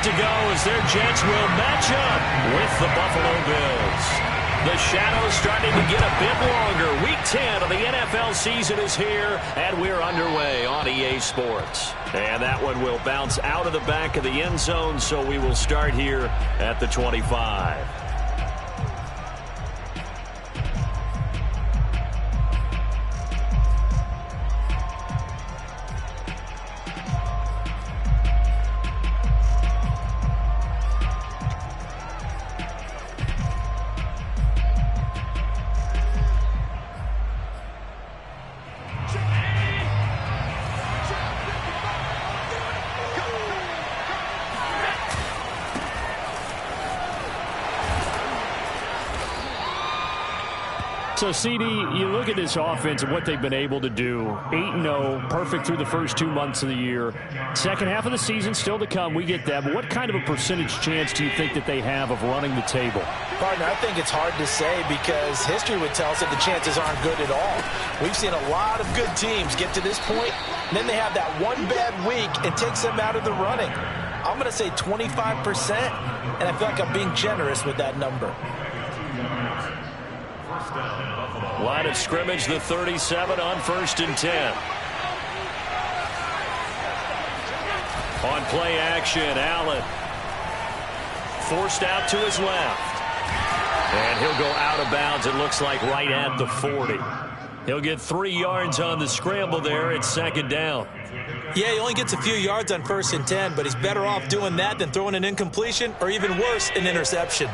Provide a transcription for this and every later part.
to go as their Jets will match up with the Buffalo Bills. The shadows starting to get a bit longer. Week 10 of the NFL season is here, and we're underway on EA Sports. And that one will bounce out of the back of the end zone, so we will start here at the 25. So, CD, you look at this offense and what they've been able to do. 8-0, perfect through the first 2 months of the year. Second half of the season still to come. We get that. But what kind of a percentage chance do you think that they have of running the table? Partner, I think it's hard to say because history would tell us that the chances aren't good at all. We've seen a lot of good teams get to this point, and then they have that one bad week and takes them out of the running. I'm going to say 25%, and I feel like I'm being generous with that number. Line of scrimmage, the 37 on 1st and 10. On play action, Allen. Forced out to his left. And he'll go out of bounds, it looks like, right at the 40. He'll get 3 yards on the scramble there. It's 2nd down. Yeah, he only gets a few yards on 1st and 10, but he's better off doing that than throwing an incompletion or even worse, an interception.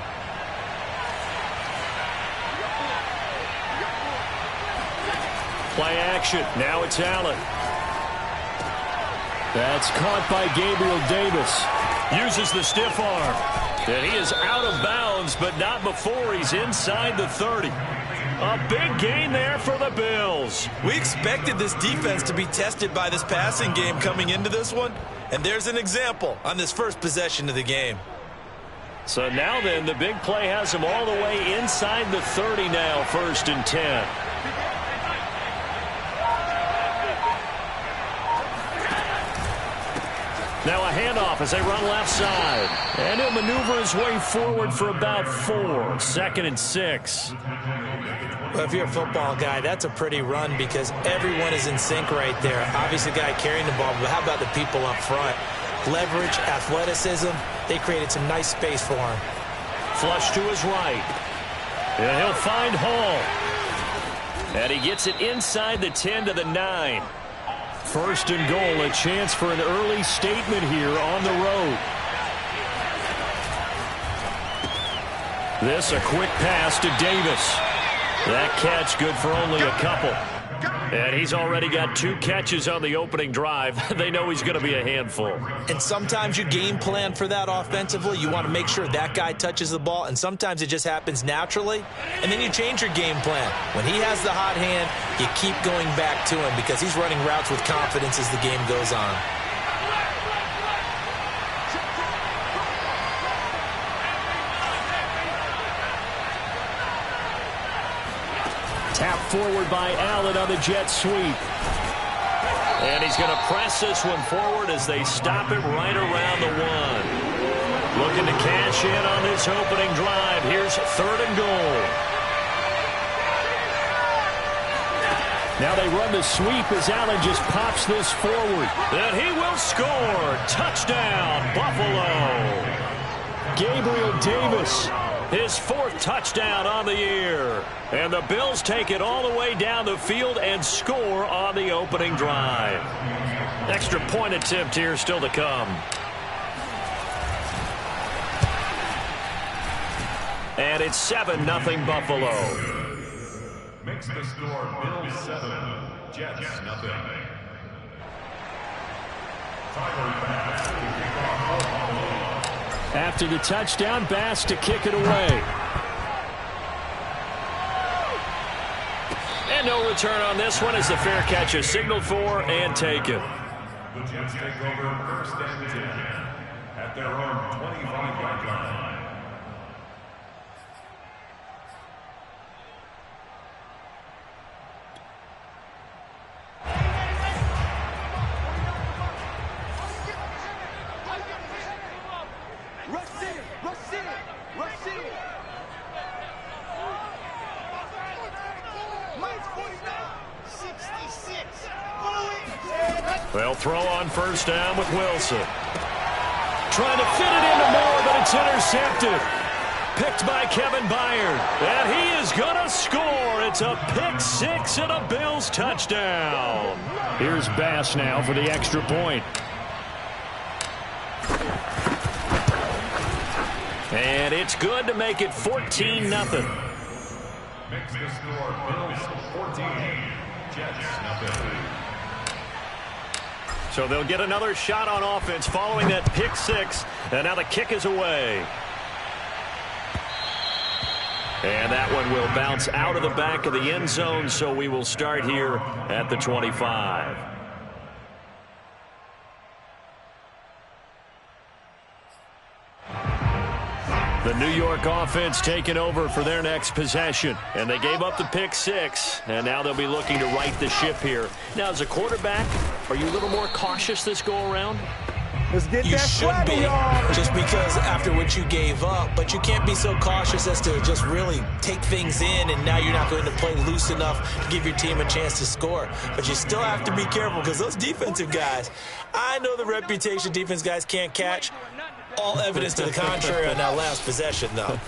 Play action. Now it's Allen. That's caught by Gabriel Davis. Uses the stiff arm. And he is out of bounds, but not before he's inside the 30. A big gain there for the Bills. We expected this defense to be tested by this passing game coming into this one. And there's an example on this first possession of the game. So now then, the big play has him all the way inside the 30 now, 1st and 10. Now a handoff as they run left side. And he'll maneuver his way forward for about 4. 2nd and 6. Well, if you're a football guy, that's a pretty run because everyone is in sync right there. Obviously, the guy carrying the ball, but how about the people up front? Leverage, athleticism, they created some nice space for him. Flush to his right. And he'll find Hall. And he gets it inside the 10 to the 9. 1st and goal, a chance for an early statement here on the road. This a quick pass to Davis. That catch good for only a couple. And he's already got 2 catches on the opening drive. They know he's going to be a handful. And sometimes you game plan for that offensively. You want to make sure that guy touches the ball, and sometimes it just happens naturally. And then you change your game plan. When he has the hot hand, you keep going back to him because he's running routes with confidence as the game goes on. Tap forward by Allen on the jet sweep. And he's going to press this one forward as they stop it right around the 1. Looking to cash in on this opening drive. Here's 3rd and goal. Now they run the sweep as Allen just pops this forward. And he will score. Touchdown, Buffalo. Gabriel Davis. His 4th touchdown on the year. And the Bills take it all the way down the field and score on the opening drive. Extra point attempt here still to come. And it's 7-0 Buffalo. Makes the score Bills 7, Jets nothing. After the touchdown, Bass to kick it away. And no return on this one as the fair catch is signaled for and taken. The Jets take over 1st and 10 at their own 25-yard line. They'll throw on first down with Wilson. Trying to fit it into Moore, but it's intercepted. Picked by Kevin Byard. And he is going to score. It's a pick six and a Bills touchdown. Here's Bass now for the extra point. And it's good to make it 14-0. Makes the score Bills 14, Jets nothing. So they'll get another shot on offense following that pick six. And now the kick is away. And that one will bounce out of the back of the end zone, so we will start here at the 25. The New York offense taking over for their next possession. And they gave up the pick six, and now they'll be looking to right the ship here. Now, as a quarterback, are you a little more cautious this go-around? Let's get you should be, just because after what you gave up, but you can't be so cautious as to just really take things in, and now you're not going to play loose enough to give your team a chance to score. But you still have to be careful because those defensive guys, I know the reputation defense guys can't catch. All evidence to the contrary on that last possession, though.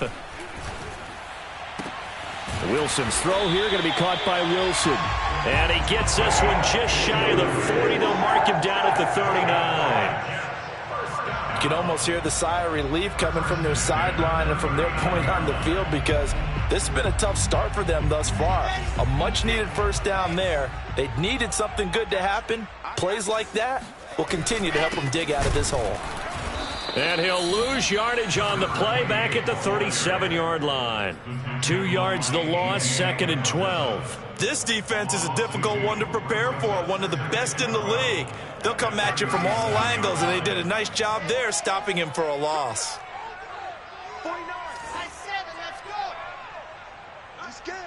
Wilson's throw here going to be caught by Wilson. And he gets this one just shy of the 40. They'll mark him down at the 39. You can almost hear the sigh of relief coming from their sideline and from their point on the field because this has been a tough start for them thus far. A much-needed first down there. They needed something good to happen. Plays like that will continue to help them dig out of this hole. And he'll lose yardage on the play back at the 37-yard line. 2 yards the loss, 2nd and 12. This defense is a difficult one to prepare for, one of the best in the league. They'll come at you from all angles, and they did a nice job there stopping him for a loss. 49, I 7, let's go. I'm scared.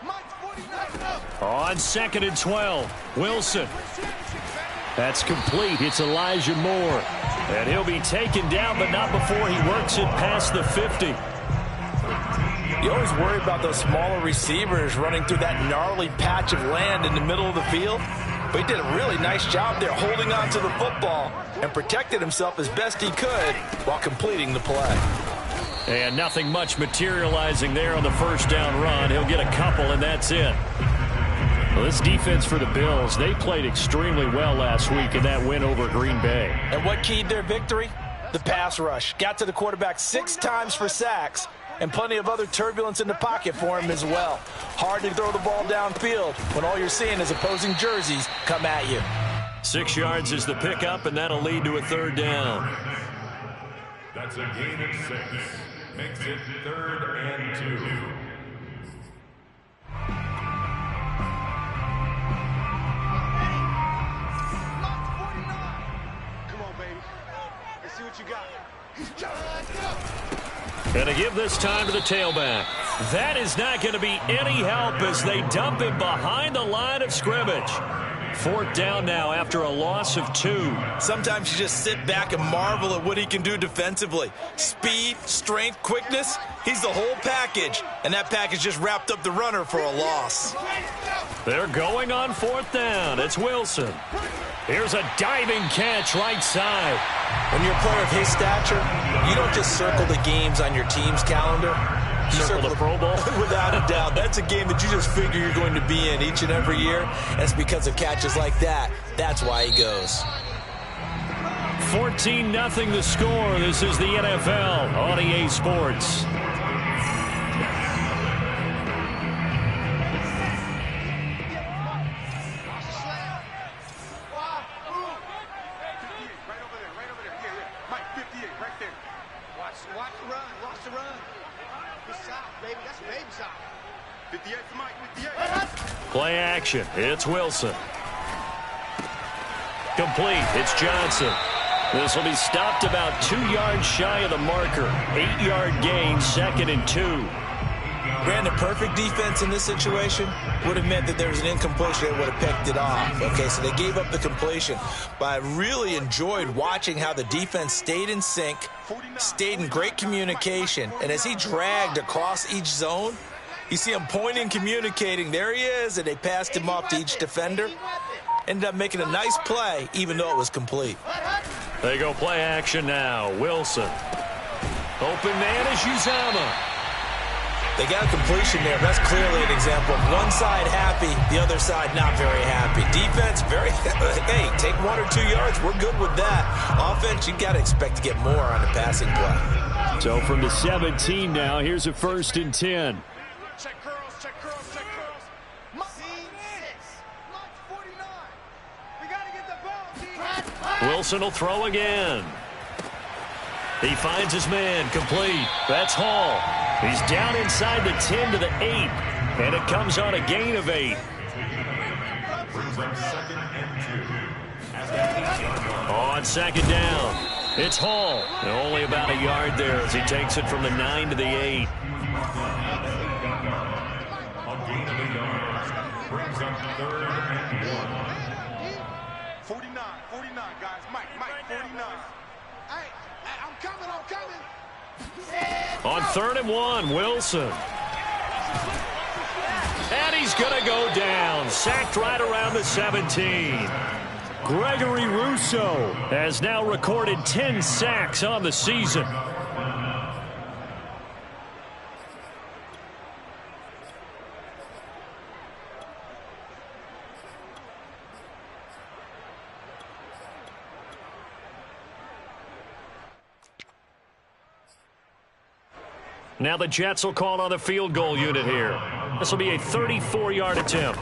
Mike's 49, go. On 2nd and 12, Wilson. That's complete. It's Elijah Moore. And he'll be taken down, but not before he works it past the 50. You always worry about those smaller receivers running through that gnarly patch of land in the middle of the field. But he did a really nice job there holding on to the football and protected himself as best he could while completing the play. And nothing much materializing there on the first down run. He'll get a couple, and that's it. Well, this defense for the Bills, they played extremely well last week in that win over Green Bay. And what keyed their victory? The pass rush. Got to the quarterback 6 times for sacks, and plenty of other turbulence in the pocket for him as well. Hard to throw the ball downfield when all you're seeing is opposing jerseys come at you. 6 yards is the pickup, and that'll lead to a 3rd down. That's a gain of 6. Makes it 3rd and 2. And to give this time to the tailback. That is not going to be any help as they dump him behind the line of scrimmage. 4th down now after a loss of 2. Sometimes you just sit back and marvel at what he can do defensively. Speed, strength, quickness, he's the whole package. And that package just wrapped up the runner for a loss. They're going on 4th down. It's Wilson. Here's a diving catch right side. When you're a player of his stature, you don't just circle the games on your team's calendar. You circle the Pro Bowl? Without a doubt. That's a game that you just figure you're going to be in each and every year. And it's because of catches like that. That's why he goes. 14-0 the score. This is the NFL on EA Sports. Play action. It's Wilson. Complete. It's Johnson. This will be stopped about 2 yards shy of the marker. 8-yard gain, 2nd and 2. Brandon, perfect defense in this situation would have meant that there was an incompletion that would have picked it off. Okay, so they gave up the completion. But I really enjoyed watching how the defense stayed in sync, stayed in great communication, and as he dragged across each zone, you see him pointing, communicating. There he is, and they passed him off to each defender. Ended up making a nice play, even though it was complete. They go play action now. Wilson. Open man is Uzama. They got a completion there. That's clearly an example of one side happy, the other side not very happy. Defense, very, hey, take 1 or 2 yards. We're good with that. Offense, you got to expect to get more on the passing play. So from the 17 now, here's a 1st and 10. Check curls, check curls, check curls. Scene 6. Mark 49. We got to get the ball, D. Wilson will throw again. He finds his man, complete. That's Hall. He's down inside the 10 to the 8, and it comes on a gain of 8. On 2nd down, it's Hall. And only about a yard there as he takes it from the 9 to the 8. Brings up 3rd and 1. 49, guys. Mike, 49. Hey, I'm coming. On 3rd and 1, Wilson. And he's going to go down. Sacked right around the 17. Gregory Rousseau has now recorded 10 sacks on the season. Now the Jets will call on the field goal unit here. This will be a 34-yard attempt.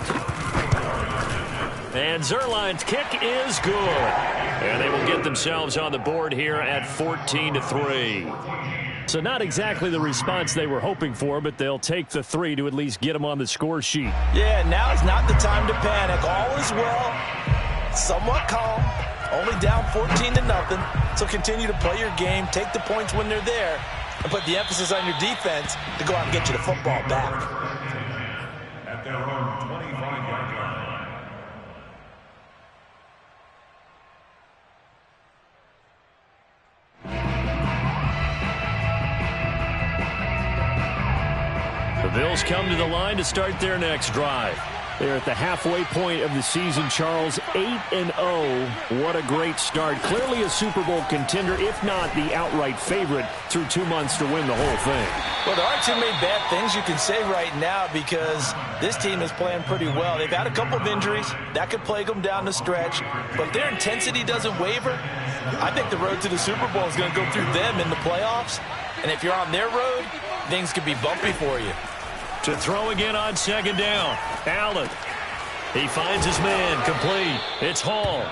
And Zerline's kick is good. And they will get themselves on the board here at 14-3. So not exactly the response they were hoping for, but they'll take the 3 to at least get them on the score sheet. Yeah, now is not the time to panic. All is well. Somewhat calm. Only down 14-0. So continue to play your game. Take the points when they're there. And put the emphasis on your defense to go out and get you the football back. At their own 25-yard line. The Bills come to the line to start their next drive. They're at the halfway point of the season, Charles, 8-0. What a great start. Clearly a Super Bowl contender, if not the outright favorite, through 2 months to win the whole thing. Well, there aren't too many bad things you can say right now because this team is playing pretty well. They've had a couple of injuries. That could plague them down the stretch. But their intensity doesn't waver. I think the road to the Super Bowl is going to go through them in the playoffs. And if you're on their road, things could be bumpy for you. To throw again on 2nd down. Allen. He finds his man, complete. It's Hall.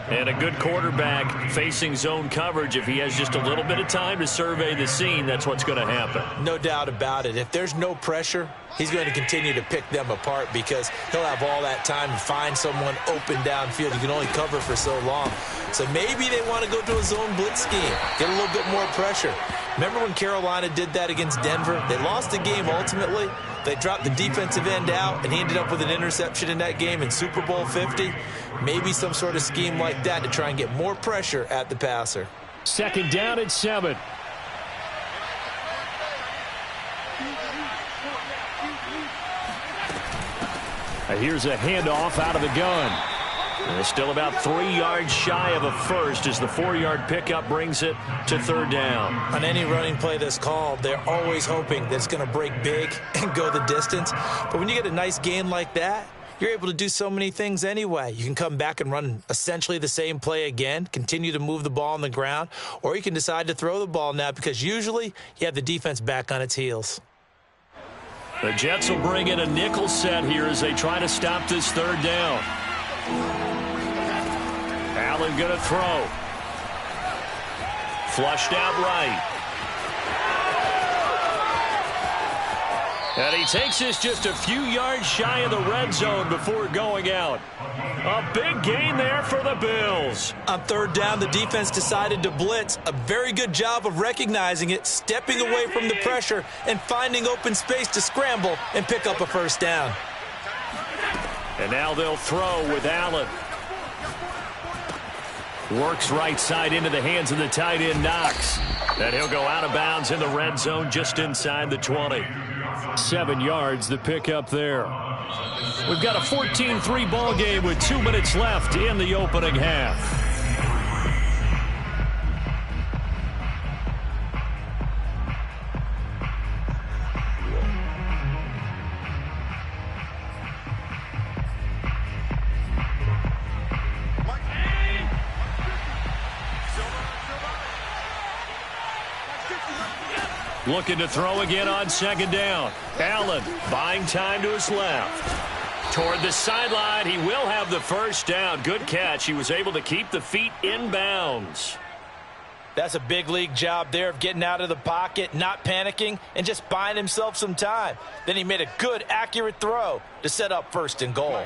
And a good quarterback facing zone coverage. If he has just a little bit of time to survey the scene, that's what's going to happen. No doubt about it. If there's no pressure, he's going to continue to pick them apart because he'll have all that time to find someone open downfield. You can only cover for so long. So maybe they want to go to a zone blitz scheme, get a little bit more pressure. Remember when Carolina did that against Denver? They lost the game ultimately. They dropped the defensive end out, and he ended up with an interception in that game in Super Bowl 50. Maybe some sort of scheme like that to try and get more pressure at the passer. 2nd down and 7. Here's a handoff out of the gun. And it's still about 3 yards shy of a first as the 4-yard pickup brings it to 3rd down. On any running play that's called, they're always hoping that it's going to break big and go the distance. But when you get a nice gain like that, you're able to do so many things anyway. You can come back and run essentially the same play again, continue to move the ball on the ground, or you can decide to throw the ball now because usually you have the defense back on its heels. The Jets will bring in a nickel set here as they try to stop this 3rd down. Allen going to throw. Flushed out right. And he takes this just a few yards shy of the red zone before going out. A big gain there for the Bills. On third down, the defense decided to blitz. A very good job of recognizing it, stepping away from the pressure, and finding open space to scramble and pick up a first down. And now they'll throw with Allen. Works right side into the hands of the tight end, Knox. And he'll go out of bounds in the red zone just inside the 20. 7 yards, the pickup there. We've got a 14-3 ball game with 2 minutes left in the opening half. Looking to throw again on second down. Allen buying time to his left. Toward the sideline, he will have the first down. Good catch. He was able to keep the feet in bounds. That's a big league job there of getting out of the pocket, not panicking, and just buying himself some time. Then he made a good, accurate throw to set up first and goal.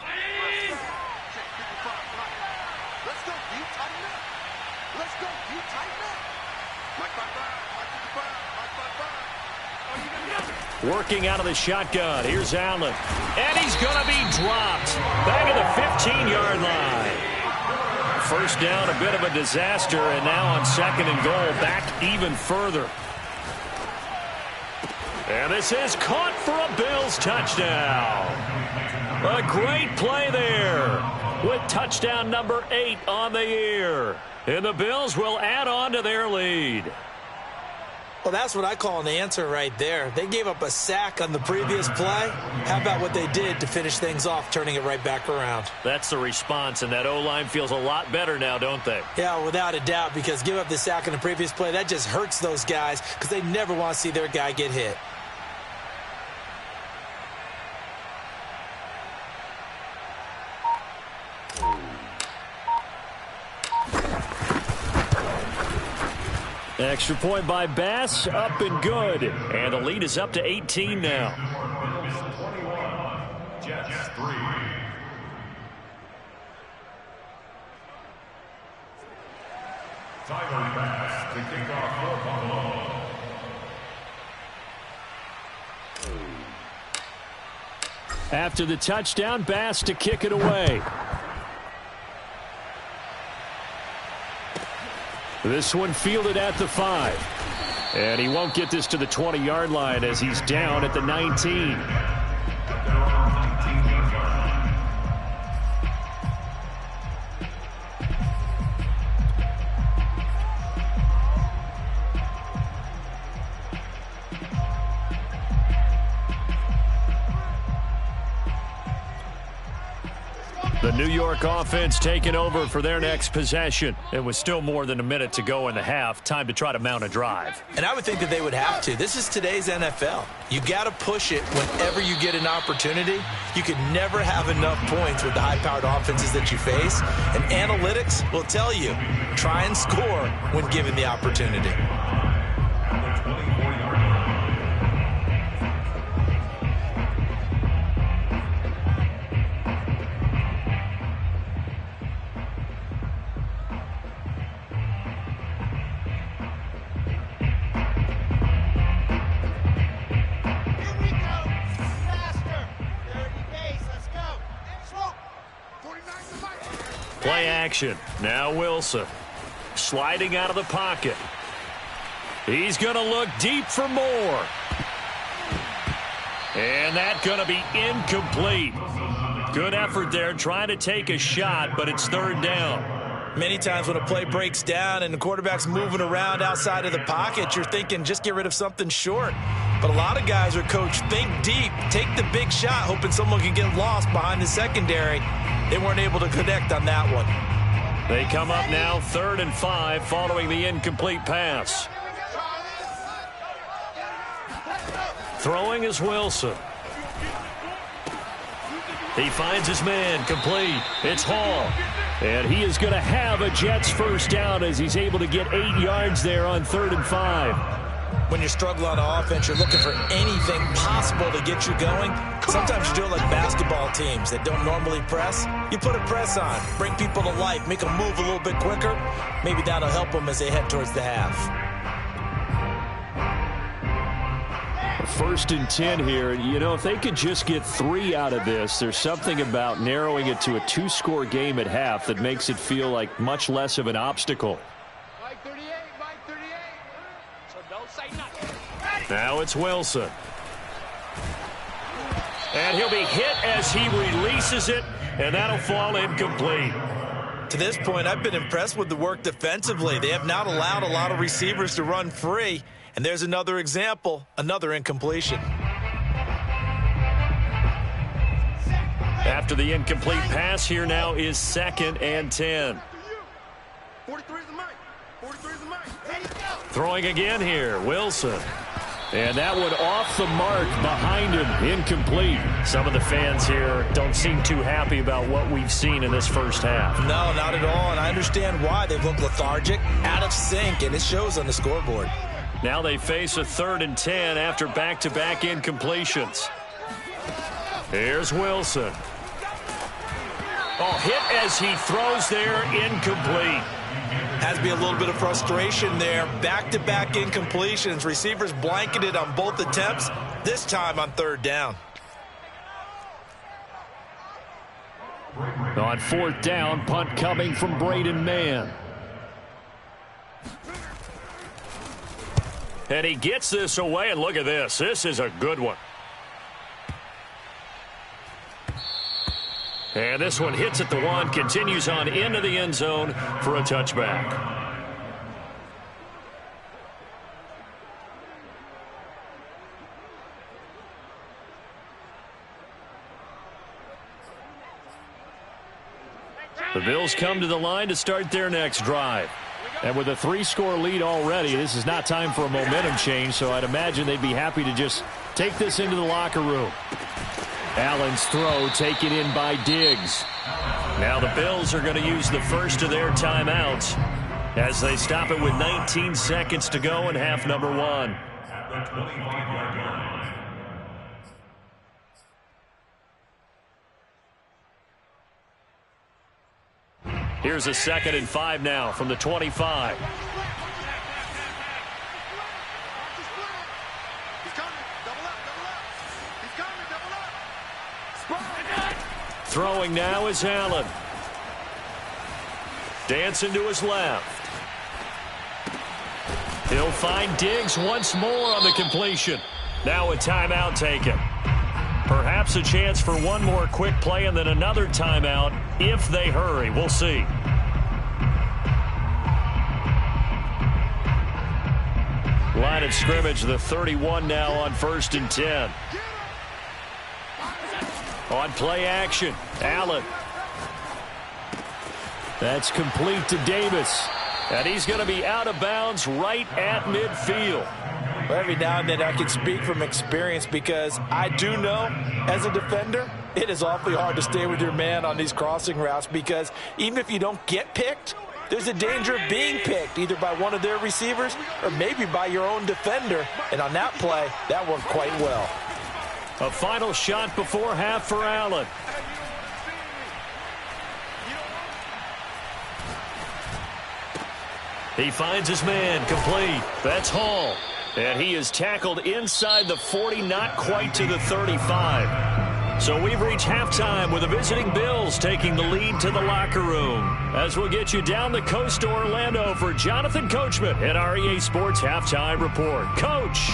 Working out of the shotgun. Here's Allen. And he's going to be dropped. Back at the 15-yard line. First down, a bit of a disaster. And now on second and goal, back even further. And this is caught for a Bills touchdown. A great play there with touchdown number 8 on the year. And the Bills will add on to their lead. Well, that's what I call an answer right there. They gave up a sack on the previous play. How about what they did to finish things off, turning it right back around? That's the response, and that O-line feels a lot better now, don't they? Yeah, without a doubt, because give up the sack on the previous play, that just hurts those guys because they never want to see their guy get hit. Extra point by Bass, up and good. And the lead is up to 18 now. Bills 21, Jets 3. Tyler Bass to kick off for Buffalo. After the touchdown, Bass to kick it away. This one fielded at the 5. And he won't get this to the 20-yard line as he's down at the 19. The New York offense taking over for their next possession. It was still more than a minute to go in the half. Time to try to mount a drive. And I would think that they would have to. This is today's NFL. You got to push it whenever you get an opportunity. You can never have enough points with the high-powered offenses that you face. And analytics will tell you, try and score when given the opportunity. Play action. Now Wilson. Sliding out of the pocket. He's going to look deep for more. And that's going to be incomplete. Good effort there trying to take a shot, but it's third down. Many times when a play breaks down and the quarterback's moving around outside of the pocket, you're thinking just get rid of something short. But a lot of guys are coached, think deep, take the big shot, hoping someone can get lost behind the secondary. They weren't able to connect on that one. They come up now 3rd and 5 following the incomplete pass. Throwing is Wilson. He finds his man complete. It's Hall. And he is going to have a Jets first down as he's able to get 8 yards there on 3rd and 5. When you're struggling on offense, you're looking for anything possible to get you going. Sometimes you do it like basketball teams that don't normally press. You put a press on, bring people to life, make them move a little bit quicker. Maybe that'll help them as they head towards the half. 1st and 10 here. You know, if they could just get 3 out of this, there's something about narrowing it to a 2-score game at half that makes it feel like much less of an obstacle. Mike 38, Mike 38. So don't say nothing. Now it's Wilson. And he'll be hit as he releases it, and that'll fall incomplete. To this point, I've been impressed with the work defensively. They have not allowed a lot of receivers to run free. And there's another example, another incompletion. After the incomplete pass, here now is 2nd and 10. 43 is the mic. 43 is the mic. Throwing again here, Wilson. And that one off the mark behind him, incomplete. Some of the fans here don't seem too happy about what we've seen in this first half. No, not at all, and I understand why. They've looked lethargic, out of sync, and it shows on the scoreboard. Now they face a 3rd and 10 after back-to-back incompletions. Here's Wilson. Oh, hit as he throws there, incomplete. Has to be a little bit of frustration there. Back-to-back incompletions. Receivers blanketed on both attempts, this time on 3rd down. On 4th down, punt coming from Braden Mann. And he gets this away, and look at this. This is a good one. And this one hits at the 1, continues on into the end zone for a touchback. The Bills come to the line to start their next drive. And with a 3-score lead already, this is not time for a momentum change, so I'd imagine they'd be happy to just take this into the locker room. Allen's throw taken in by Diggs. Now the Bills are going to use the first of their timeouts as they stop it with 19 seconds to go in half number 1. Here's a 2nd and 5 now from the 25. He's coming. Double up. He's coming. Double up. Throwing now is Allen. Dancing to his left. He'll find Diggs once more on the completion. Now a timeout taken. Perhaps a chance for one more quick play and then another timeout if they hurry. We'll see. Line of scrimmage, the 31 now on 1st and 10. On play action, Allen. That's complete to Davis. And he's going to be out of bounds right at midfield. Every now and then I can speak from experience because I do know as a defender it is awfully hard to stay with your man on these crossing routes because even if you don't get picked, there's a danger of being picked either by one of their receivers or maybe by your own defender. And on that play, that worked quite well. A final shot before half for Allen. He finds his man complete. That's Hall. And he is tackled inside the 40, not quite to the 35. So we've reached halftime with the visiting Bills taking the lead to the locker room. As we'll get you down the coast to Orlando for Jonathan Coachman at our EA Sports Halftime Report. Coach.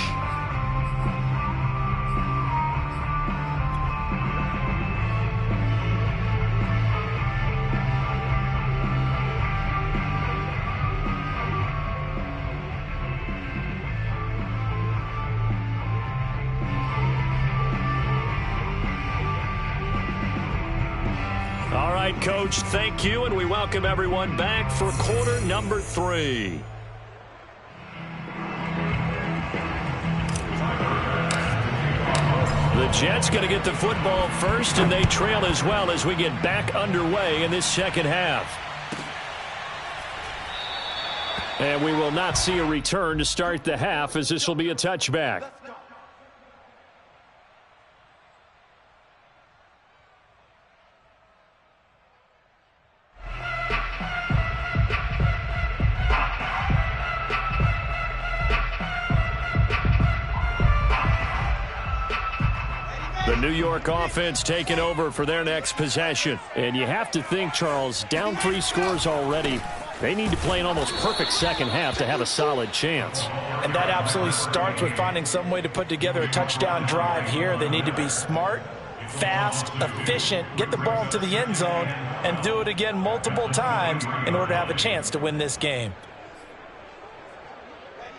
All right, Coach, thank you, and we welcome everyone back for quarter number 3. The Jets going to get the football first, and they trail as well as we get back underway in this second half. And we will not see a return to start the half, as this will be a touchback. The New York offense taking over for their next possession. And you have to think, Charles, down 3 scores already. They need to play an almost perfect second half to have a solid chance. And that absolutely starts with finding some way to put together a touchdown drive here. They need to be smart, fast, efficient, get the ball to the end zone, and do it again multiple times in order to have a chance to win this game.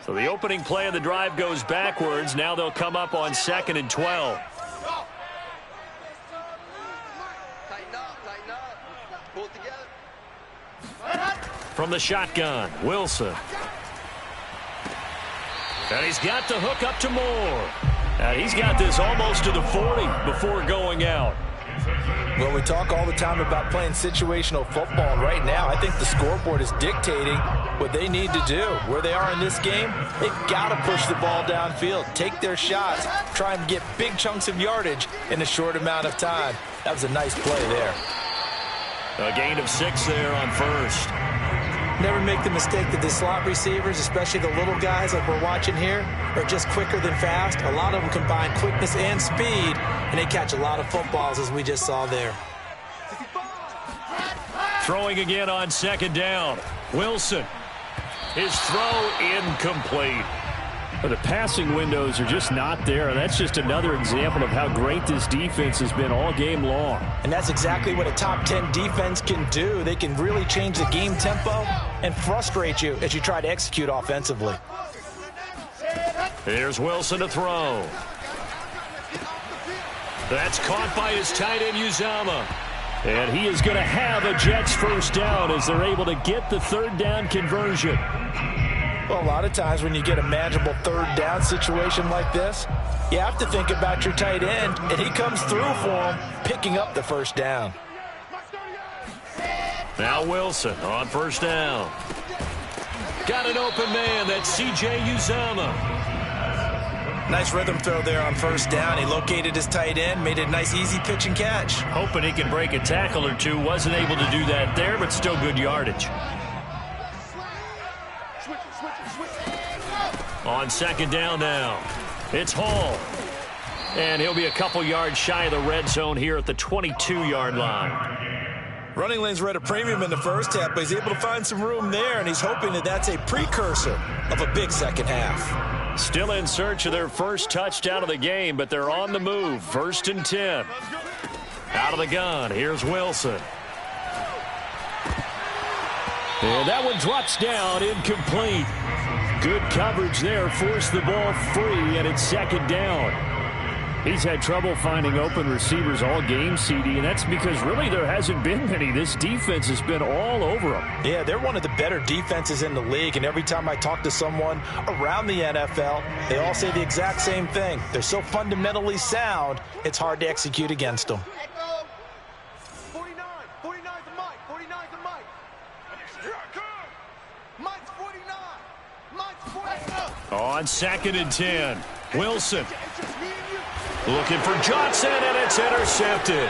So the opening play of the drive goes backwards. Now they'll come up on 2nd and 12. From the shotgun, Wilson. And he's got the hook up to Moore. And he's got this almost to the 40 before going out. Well, we talk all the time about playing situational football, and right now I think the scoreboard is dictating what they need to do. Where they are in this game, they've got to push the ball downfield, take their shots, try and get big chunks of yardage in a short amount of time. That was a nice play there. A gain of 6 there on first. Never make the mistake that the slot receivers, especially the little guys like we're watching here, are just quicker than fast. A lot of them combine quickness and speed, and they catch a lot of footballs, as we just saw there. Throwing again on 2nd down. Wilson. His throw incomplete. The passing windows are just not there. That's just another example of how great this defense has been all game long. And that's exactly what a top 10 defense can do. They can really change the game tempo and frustrate you as you try to execute offensively. Here's Wilson to throw. That's caught by his tight end, Uzama. And he is going to have a Jets first down as they're able to get the 3rd down conversion. Well, a lot of times when you get a manageable 3rd down situation like this, you have to think about your tight end, and he comes through for him, picking up the 1st down. Now Wilson on 1st down. Got an open man. That's C.J. Uzama. Nice rhythm throw there on 1st down. He located his tight end, made a nice easy pitch and catch. Hoping he can break a tackle or two. Wasn't able to do that there, but still good yardage. On 2nd down now, it's Hall. And he'll be a couple yards shy of the red zone here at the 22-yard line. Running lanes were at a premium in the first half, but he's able to find some room there, and he's hoping that that's a precursor of a big second half. Still in search of their first touchdown of the game, but they're on the move. 1st and 10. Out of the gun, here's Wilson. And that one drops down, incomplete. Good coverage there, forced the ball free, and it's 2nd down. He's had trouble finding open receivers all game, CD, and that's because really there hasn't been many. This defense has been all over them. Yeah, they're one of the better defenses in the league, and every time I talk to someone around the NFL, they all say the exact same thing. They're so fundamentally sound, it's hard to execute against them. 49, 49's the Mike, 49's the Mike. Here I come. Mike's 49. Mike's 49. On 2nd and 10, Wilson. Looking for Johnson, and it's intercepted.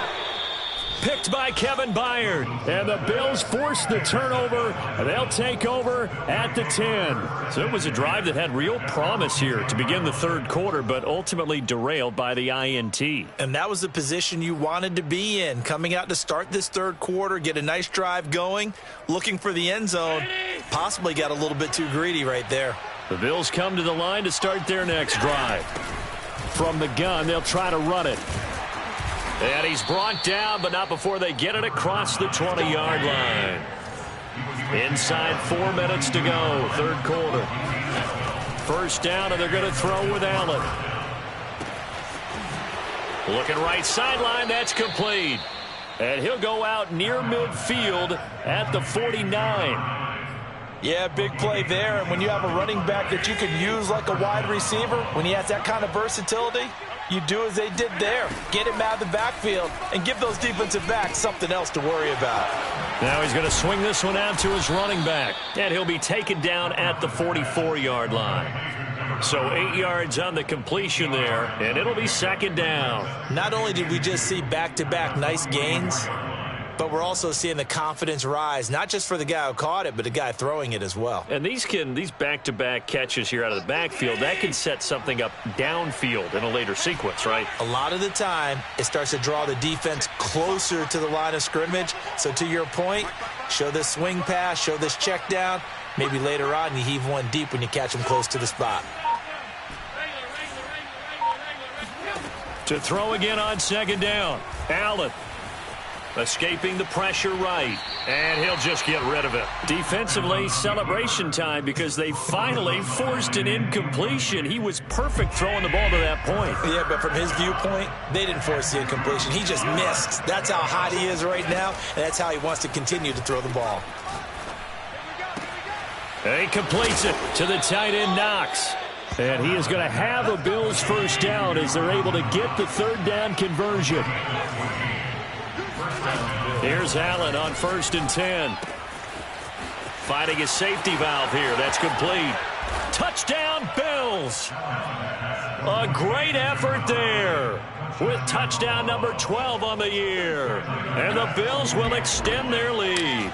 Picked by Kevin Byard. And the Bills force the turnover. They'll take over at the 10. So it was a drive that had real promise here to begin the 3rd quarter, but ultimately derailed by the INT. And that was the position you wanted to be in, coming out to start this 3rd quarter, get a nice drive going, looking for the end zone. Possibly got a little bit too greedy right there. The Bills come to the line to start their next drive. From the gun, they'll try to run it. And he's brought down, but not before they get it across the 20-yard line. Inside 4 minutes to go, 3rd quarter. 1st down, and they're going to throw with Allen. Looking right sideline, that's complete. And he'll go out near midfield at the 49. Yeah, big play there, and when you have a running back that you can use like a wide receiver, when he has that kind of versatility, you do as they did there. Get him out of the backfield and give those defensive backs something else to worry about. Now he's going to swing this one out to his running back. And he'll be taken down at the 44-yard line. So 8 yards on the completion there, and it'll be second down. Not only did we just see back-to-back nice gains, but we're also seeing the confidence rise, not just for the guy who caught it, but the guy throwing it as well. And these back-to-back catches here out of the backfield, that can set something up downfield in a later sequence, right? A lot of the time, it starts to draw the defense closer to the line of scrimmage. So to your point, show this swing pass, show this check down. Maybe later on you heave one deep when you catch them close to the spot. To throw again on second down, Allen. Escaping the pressure right, and he'll just get rid of it. Defensively, celebration time because they finally forced an incompletion. He was perfect throwing the ball to that point. Yeah, but from his viewpoint, they didn't force the incompletion. He just missed. That's how hot he is right now, and that's how he wants to continue to throw the ball. And he completes it to the tight end, Knox. And he is going to have a Bills first down as they're able to get the third down conversion. Here's Allen on 1st and 10. Finding his safety valve here. That's complete. Touchdown, Bills. A great effort there with touchdown number 12 on the year. And the Bills will extend their lead.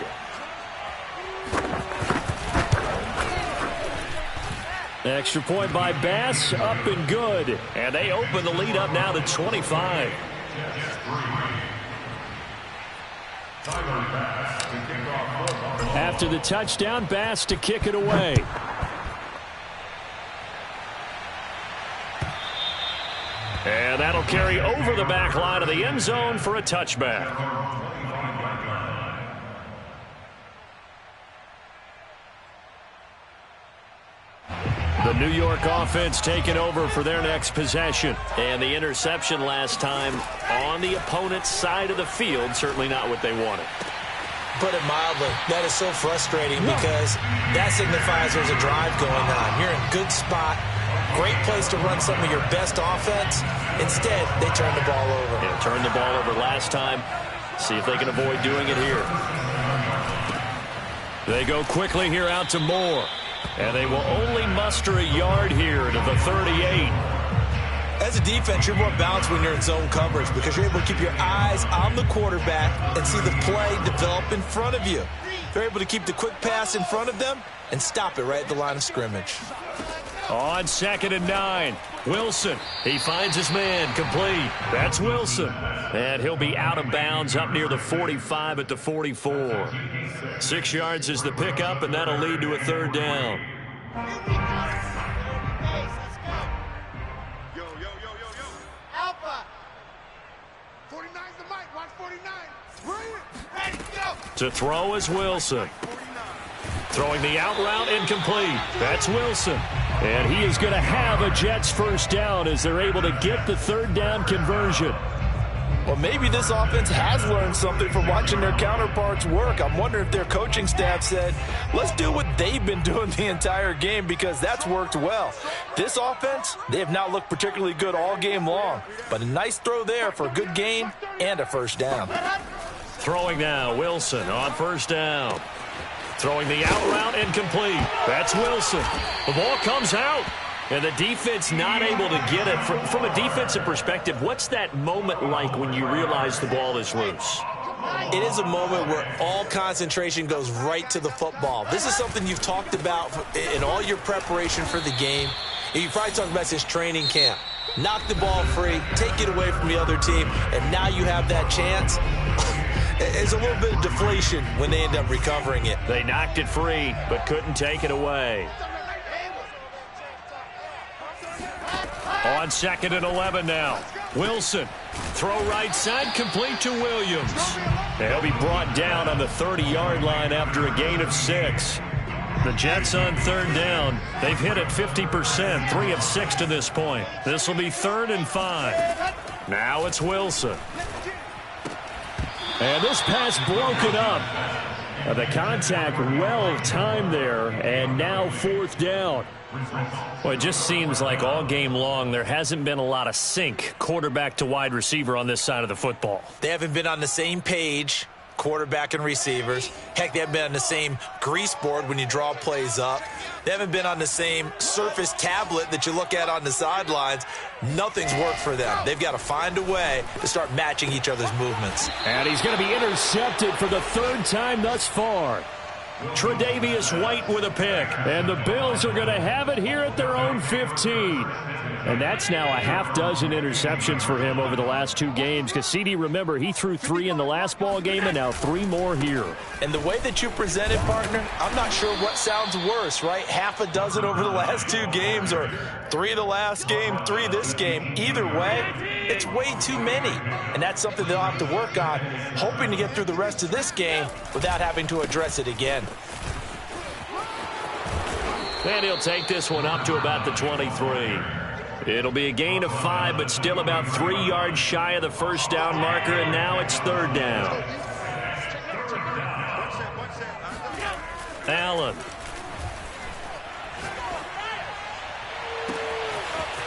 Extra point by Bass, up and good. And they open the lead up now to 25. After the touchdown, Bass to kick it away. And that'll carry over the back line of the end zone for a touchback. The New York offense taking over for their next possession. And the interception last time on the opponent's side of the field, certainly not what they wanted. Put it mildly, that is so frustrating because that signifies there's a drive going on. You're in a good spot, great place to run some of your best offense. Instead, they turn the ball over. Yeah, turned the ball over last time. See if they can avoid doing it here. They go quickly here out to Moore. And they will only muster a yard here to the 38. As a defense, you're more balanced when you're in zone coverage because you're able to keep your eyes on the quarterback and see the play develop in front of you. They're able to keep the quick pass in front of them and stop it right at the line of scrimmage. On 2nd and 9, Wilson. He finds his man complete. That's Wilson. And he'll be out of bounds up near the 45 at the 44. 6 yards is the pickup, and that'll lead to a third down. Alpha. 49's the mic. Watch 49. Ready, go. To throw is Wilson. Throwing the out route incomplete. That's Wilson. And he is going to have a Jets first down as they're able to get the third down conversion. Well, maybe this offense has learned something from watching their counterparts work. I'm wondering if their coaching staff said, let's do what they've been doing the entire game because that's worked well. This offense, they have not looked particularly good all game long. But a nice throw there for a good gain and a first down. Throwing now, Wilson on first down. Throwing the out route incomplete. That's Wilson. The ball comes out. And the defense not able to get it. From a defensive perspective, what's that moment like when you realize the ball is loose? It is a moment where all concentration goes right to the football. This is something you've talked about in all your preparation for the game. And you probably talked about this training camp. Knock the ball free, take it away from the other team, and now you have that chance. It's a little bit of deflation when they end up recovering it. They knocked it free, but couldn't take it away. On 2nd and 11 now. Wilson. Throw right side, complete to Williams. They'll be brought down on the 30-yard line after a gain of 6. The Jets on third down. They've hit it 50%, 3 of 6 to this point. This will be 3rd and 5. Now it's Wilson. And this pass broken up. The contact well timed there, and now 4th down. Well, it just seems like all game long there hasn't been a lot of sync quarterback to wide receiver on this side of the football. They haven't been on the same page. quarterback and receivers. Heck, they haven't been on the same grease board when you draw plays up. They haven't been on the same Surface tablet that you look at on the sidelines. Nothing's worked for them. They've got to find a way to start matching each other's movements. And he's going to be intercepted for the third time thus far. Tre'Davious White with a pick. And the Bills are going to have it here at their own 15. And that's now a half dozen interceptions for him over the last 2 games. Because CD, remember, he threw 3 in the last ball game and now 3 more here. And the way that you present it, partner, I'm not sure what sounds worse, right? Half a dozen over the last 2 games or 3 the last game, 3 this game. Either way, it's way too many. And that's something they'll have to work on, hoping to get through the rest of this game without having to address it again. And he'll take this one up to about the 23. It'll be a gain of 5, but still about 3 yards shy of the first down marker, and now it's 3rd down. Allen.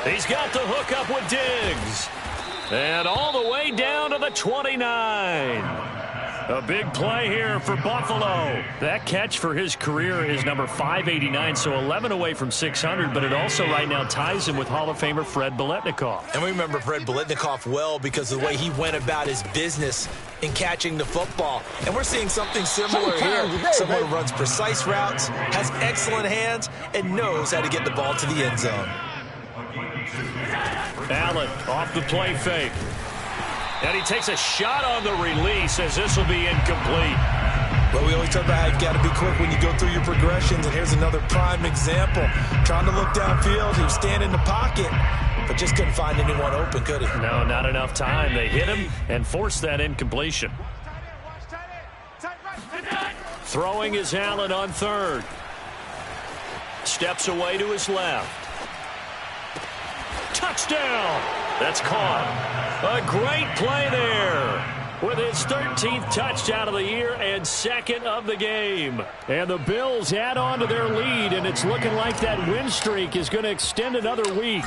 He's got the hook up with Diggs. And all the way down to the 29. A big play here for Buffalo. That catch for his career is number 589, so 11 away from 600, but it also right now ties him with Hall of Famer Fred Biletnikoff. And we remember Fred Biletnikoff well because of the way he went about his business in catching the football. And we're seeing something similar here. Someone who runs precise routes, has excellent hands, and knows how to get the ball to the end zone. Allen off the play fake. And he takes a shot on the release as this will be incomplete. Well, we always talk about how you've got to be quick when you go through your progressions, and here's another prime example. Trying to look downfield, he was standing in the pocket, but just couldn't find anyone open, could he? No, not enough time. They hit him and forced that incompletion. Throwing is Allen on 3rd. Steps away to his left. Touchdown! That's caught. A great play there with his 13th touchdown of the year and 2nd of the game. And the Bills add on to their lead, and it's looking like that win streak is going to extend another week.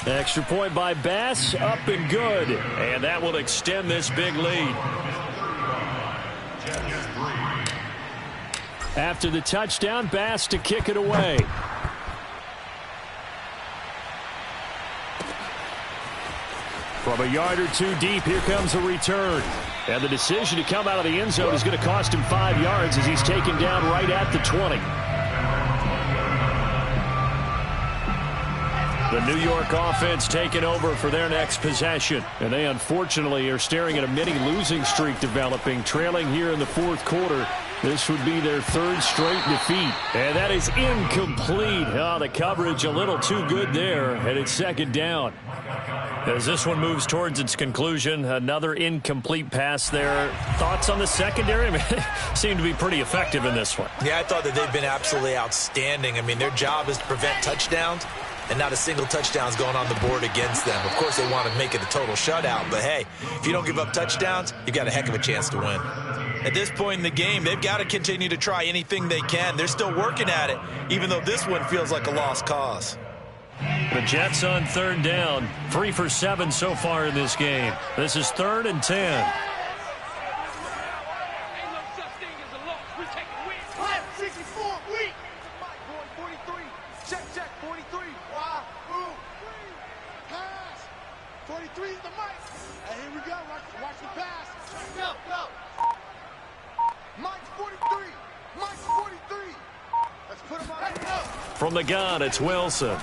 Extra point by Bass, up and good. And that will extend this big lead. After the touchdown, Bass to kick it away. From a yard or 2 deep, here comes a return. And the decision to come out of the end zone is going to cost him 5 yards as he's taken down right at the 20. The New York offense taking over for their next possession. And they unfortunately are staring at a mini losing streak developing, trailing here in the 4th quarter. This would be their 3rd straight defeat. And that is incomplete. Oh, the coverage a little too good there, and it's 2nd down. As this one moves towards its conclusion, another incomplete pass there. Thoughts on the secondary? I mean, they seem to be pretty effective in this one. Yeah, I thought that they've been absolutely outstanding. I mean, their job is to prevent touchdowns, and not a single touchdown's going on the board against them. Of course, they want to make it a total shutout, but hey, if you don't give up touchdowns, you've got a heck of a chance to win. At this point in the game, they've got to continue to try anything they can. They're still working at it, even though this one feels like a lost cause. The Jets on 3rd down, 3 for 7 so far in this game. This is 3rd and 10. From the gun, it's Wilson.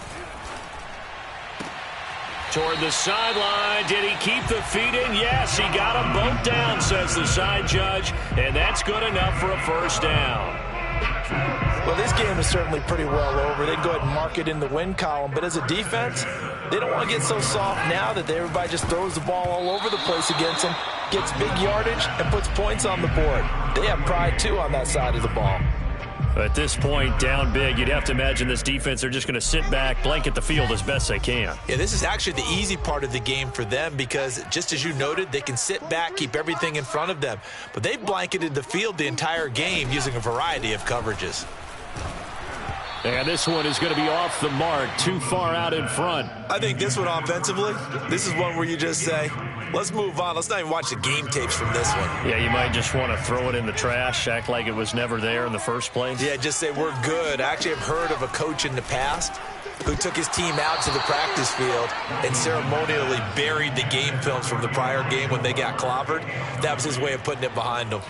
Toward the sideline. Did he keep the feet in? Yes, he got them both down, says the side judge. And that's good enough for a 1st down. Well, this game is certainly pretty well over. They'd go ahead and mark it in the win column. But as a defense, they don't want to get so soft now that everybody just throws the ball all over the place against them, gets big yardage, and puts points on the board. They have pride, too, on that side of the ball. At this point, down big, you'd have to imagine this defense, they're just going to sit back, blanket the field as best they can. Yeah, this is actually the easy part of the game for them because, just as you noted, they can sit back, keep everything in front of them. But they've blanketed the field the entire game using a variety of coverages. And this one is going to be off the mark, too far out in front. I think this one offensively, this is one where you just say, Let's move on. Let's not even watch the game tapes from this one. Yeah, you might just want to throw it in the trash, act like it was never there in the first place. Yeah, just say we're good. I actually have heard of a coach in the past who took his team out to the practice field and ceremonially buried the game films from the prior game when they got clobbered. That was his way of putting it behind them.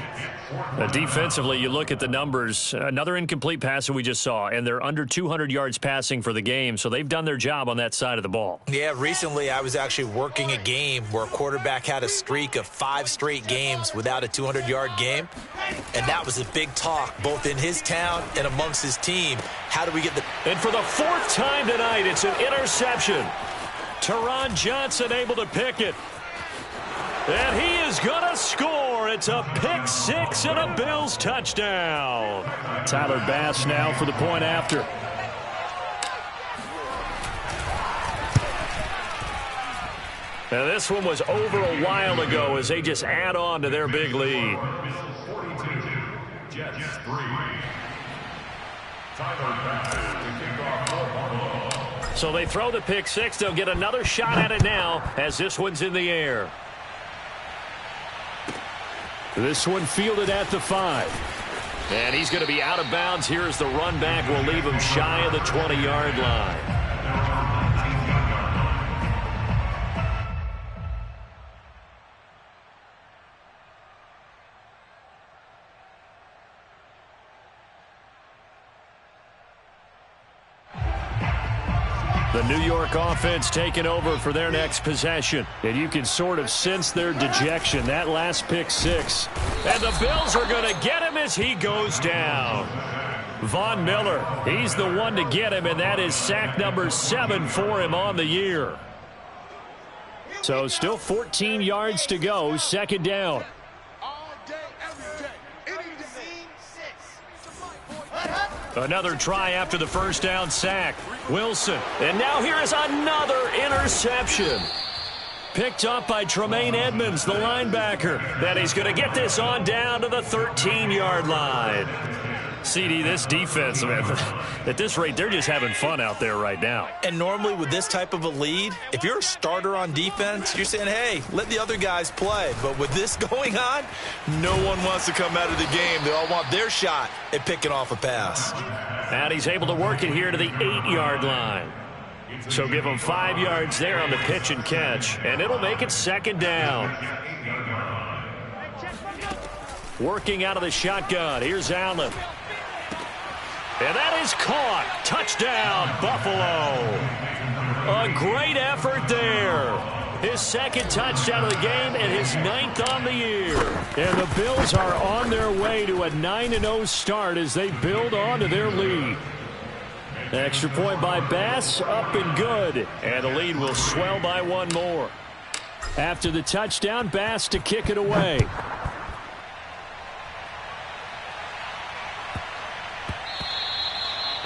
Defensively, you look at the numbers. Another incomplete pass that we just saw, and they're under 200 yards passing for the game, so they've done their job on that side of the ball. Yeah, recently I was actually working a game where a quarterback had a streak of 5 straight games without a 200-yard game, and that was a big talk both in his town and amongst his team. How do we get the... And for the 4th time tonight, it's an interception. Teron Johnson able to pick it. And he is going to score. It's a pick 6 and a Bills touchdown. Tyler Bass now for the point after. Now this one was over a while ago as they just add on to their big lead. 42, Jets 3. Tyler Bass to kick off for Buffalo. So they throw the pick 6. They'll get another shot at it now as this one's in the air. This one fielded at the 5. And he's going to be out of bounds. Here's the run back. We'll leave him shy of the 20-yard line. The New York offense taking over for their next possession. And you can sort of sense their dejection. That last pick 6. And the Bills are going to get him as he goes down. Von Miller, he's the one to get him, and that is sack number 7 for him on the year. So still 14 yards to go, 2nd down. Another try after the first down sack. Wilson. And now here is another interception. Picked up by Tremaine Edmonds, the linebacker. Then he's going to get this on down to the 13-yard line. CD, this defense, man, at this rate, they're just having fun out there right now. And normally with this type of a lead, if you're a starter on defense, you're saying, hey, let the other guys play. But with this going on, no one wants to come out of the game. They all want their shot at picking off a pass. And he's able to work it here to the 8-yard line. So give him 5 yards there on the pitch and catch. And it'll make it 2nd down. Working out of the shotgun. Here's Allen. And that is caught. Touchdown, Buffalo. A great effort there. His 2nd touchdown of the game and his 9th on the year. And the Bills are on their way to a 9-0 start as they build on to their lead. Extra point by Bass, up and good. And the lead will swell by 1 more. After the touchdown, Bass to kick it away.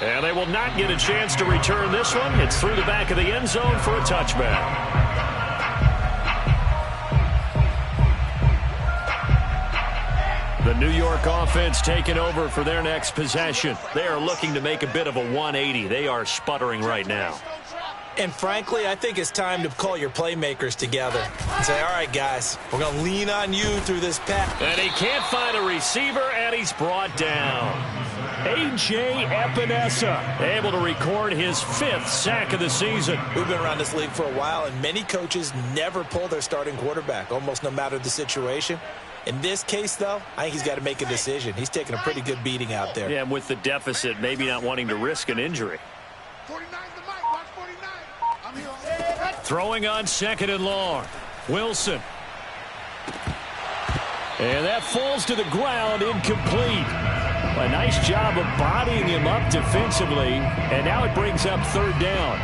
And they will not get a chance to return this one. It's through the back of the end zone for a touchback. The New York offense taking over for their next possession. They are looking to make a bit of a 180. They are sputtering right now. And frankly, I think it's time to call your playmakers together and say, all right, guys, we're going to lean on you through this pass. And he can't find a receiver, and he's brought down. A.J. Epinesa able to record his 5th sack of the season. We've been around this league for a while, and many coaches never pull their starting quarterback, almost no matter the situation. In this case, though, I think he's got to make a decision. He's taking a pretty good beating out there. Yeah, and with the deficit, maybe not wanting to risk an injury. 49's the mic. Watch 49. I'm here. Throwing on 2nd and long. Wilson. And that falls to the ground, incomplete. A nice job of bodying him up defensively, and now it brings up 3rd down.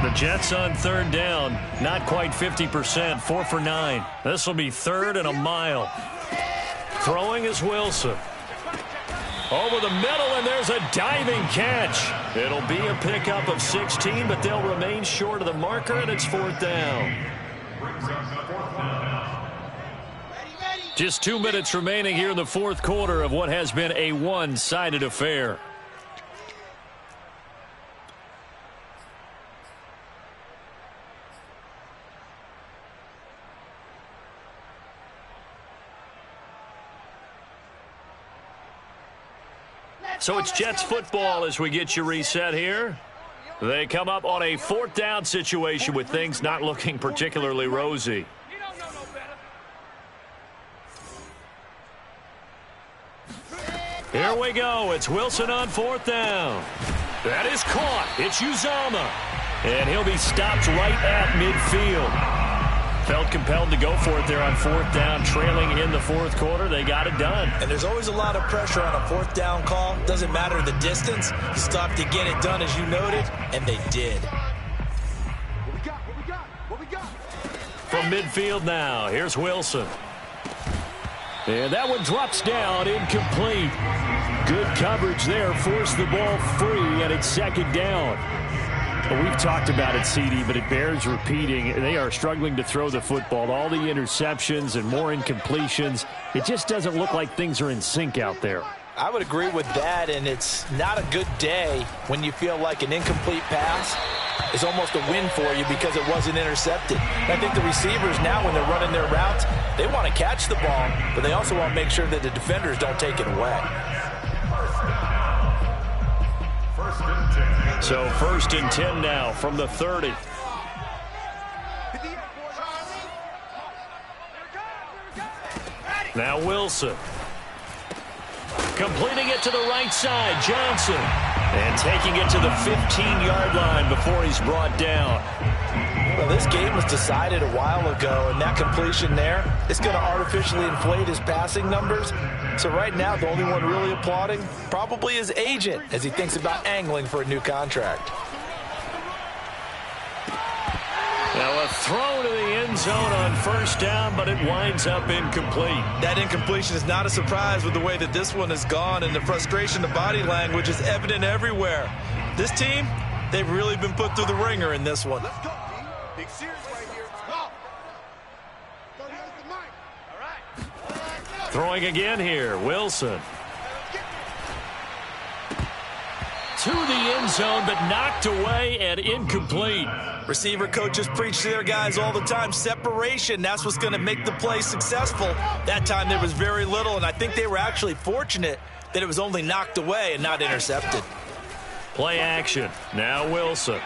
The Jets on 3rd down, not quite 50%, 4 for 9. This will be 3rd and a mile. Throwing is Wilson. Over the middle, and there's a diving catch. It'll be a pickup of 16, but they'll remain short of the marker, and it's 4th down. Just 2 minutes remaining here in the 4th quarter of what has been a one-sided affair. So it's Jets football as we get you reset here. They come up on a 4th down situation with things not looking particularly rosy. Here we go. It's Wilson on 4th down. That is caught. It's Uzomah. And he'll be stopped right at midfield. Felt compelled to go for it there on 4th down, trailing in the 4th quarter. They got it done. And there's always a lot of pressure on a 4th down call. Doesn't matter the distance. You stop to get it done, as you noted, and they did. What we got? From midfield now, here's Wilson. And that one drops down, incomplete. Good coverage there, forced the ball free, and it's 2nd down. We've talked about it, CD, but it bears repeating. They are struggling to throw the football. All the interceptions and more incompletions. It just doesn't look like things are in sync out there. I would agree with that, and it's not a good day when you feel like an incomplete pass is almost a win for you because it wasn't intercepted. And I think the receivers now, when they're running their routes, they want to catch the ball, but they also want to make sure that the defenders don't take it away. So 1st and 10 now from the 30. Now Wilson. Completing it to the right side, Johnson. And taking it to the 15-yard line before he's brought down. Well, this game was decided a while ago, and that completion there, it's going to artificially inflate his passing numbers. So right now, the only one really applauding probably his agent as he thinks about angling for a new contract. Now a throw to the end zone on 1st down, but it winds up incomplete. That incompletion is not a surprise with the way that this one has gone, and the frustration, the body language is evident everywhere. This team, they've really been put through the ringer in this one. Let's go, team. Big series right here. Go. Go to the mic. All right. Throwing again here, Wilson. To the end zone, but knocked away and incomplete. Receiver coaches preach to their guys all the time. Separation, that's what's going to make the play successful. That time there was very little, and I think they were actually fortunate that it was only knocked away and not intercepted. Play action. Now Wilson.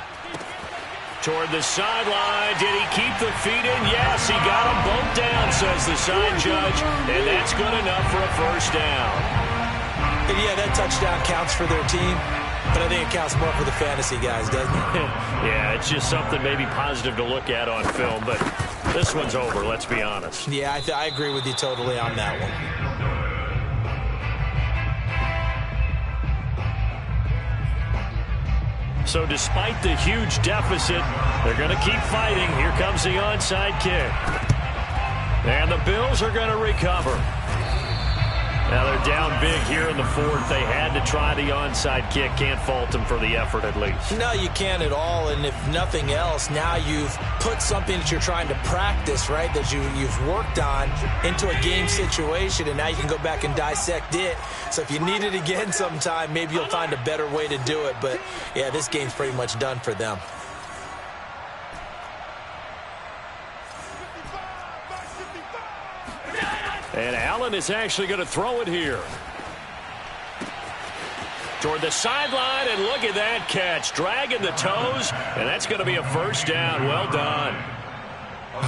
Toward the sideline. Did he keep the feet in? Yes, he got them both down, says the side judge. And that's good enough for a 1st down. And yeah, that touchdown counts for their team. But I think it counts more for the fantasy guys, doesn't it? Yeah, it's just something maybe positive to look at on film. But this one's over, let's be honest. Yeah, I agree with you totally on that one. So despite the huge deficit, they're going to keep fighting. Here comes the onside kick. And the Bills are going to recover. Now they're down big here in the 4th. They had to try the onside kick. Can't fault them for the effort at least. No, you can't at all. And if nothing else, now you've put something that you're trying to practice, right, that you've worked on into a game situation, and now you can go back and dissect it. So if you need it again sometime, maybe you'll find a better way to do it. But, yeah, this game's pretty much done for them. And Allen is actually going to throw it here. Toward the sideline, and look at that catch. Dragging the toes, and that's going to be a 1st down. Well done.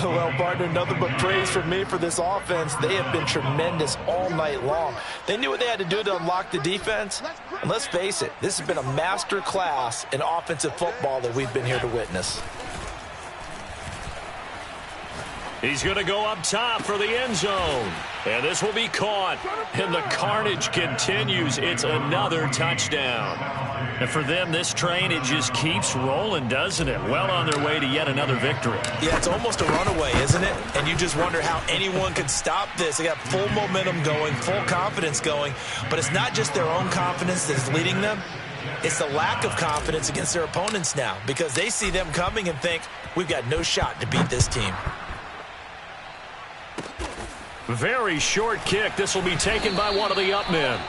Well, partner, nothing but praise from me for this offense. They have been tremendous all night long. They knew what they had to do to unlock the defense. And let's face it, this has been a master class in offensive football that we've been here to witness. He's going to go up top for the end zone. And this will be caught. And the carnage continues. It's another touchdown. And for them, this train, it just keeps rolling, doesn't it? Well on their way to yet another victory. Yeah, it's almost a runaway, isn't it? And you just wonder how anyone could stop this. They got full momentum going, full confidence going. But it's not just their own confidence that is leading them. It's the lack of confidence against their opponents now, because they see them coming and think, we've got no shot to beat this team. Very short kick. This will be taken by one of the up men.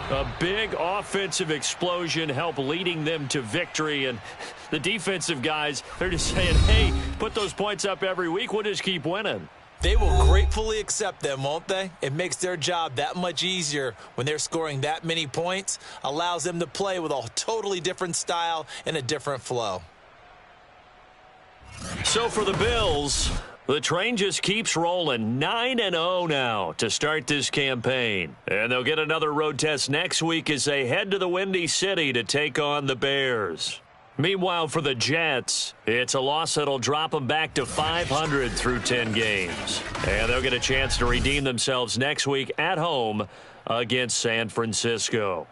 A big offensive explosion helped leading them to victory. And the defensive guys, they're just saying, hey, put those points up every week. We'll just keep winning. They will gratefully accept them, won't they? It makes their job that much easier when they're scoring that many points, allows them to play with a totally different style and a different flow. So for the Bills, the train just keeps rolling. 9-0 now to start this campaign. And they'll get another road test next week as they head to the Windy City to take on the Bears. Meanwhile, for the Jets, it's a loss that'll drop them back to 500 through 10 games. And they'll get a chance to redeem themselves next week at home against San Francisco.